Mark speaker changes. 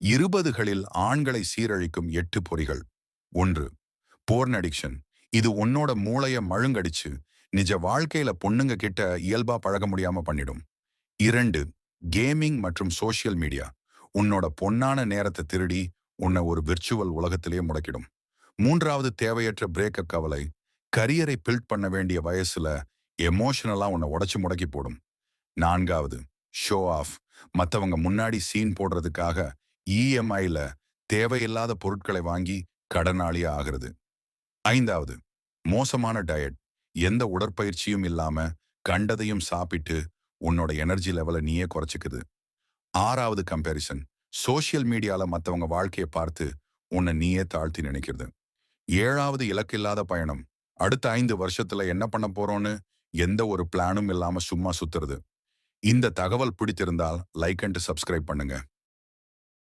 Speaker 1: 20களில் ஆண்களை சீரழிக்கும் 8 பொறிகள். 1. Porn addiction. இது உன்னோட மூளைய மழுங்கடிச்சு நிஜ வாழ்க்கையில பொண்ணுங்க கிட்ட இயல்பா பழக முடியாம பண்ணிடும். 2. கேமிங் மற்றும் சோஷியல் மீடியா. உன்னோட பொன்னான நேரத்தை திருடி உன்னை ஒரு விர்ச்சுவல் உலகத்திலேயே முடக்கிடும். 3வது தேவையற்ற பிரேக்கப் கவலை. கரியரை பில்ட் பண்ண வேண்டிய வயசுல எமோஷனலா உன்னை உடைச்சு முடக்கி போடும். 4வது ஷோ ஆஃப். மத்தவங்க முன்னாடி சீன் போடுறதுக்காக இஎம்ஐல தேவையில்லாத பொருட்களை வாங்கி கடனாளியா ஆகிறது. 5வது மோசமான டயட். எந்த உடற்பயிற்சியும் இல்லாம கண்டதையும் சாப்பிட்டு உன்னோட எனர்ஜி லெவலை நீயே குறைச்சிக்குது. 6வது கம்பேரிசன். சோஷியல் மீடியால மத்தவங்க வாழ்க்கையை பார்த்து உன்னை நீயே தாழ்த்தி நினைக்கிறது. 7வது இலக்கில்லாத பயணம். அடுத்த 5 வருஷத்துல என்ன பண்ண போறோம்னு எந்த ஒரு பிளானும் இல்லாம சும்மா சுத்துறது. இந்த தகவல் பிடித்திருந்தால் லைக் அண்ட் சப்ஸ்கிரைப் பண்ணுங்க.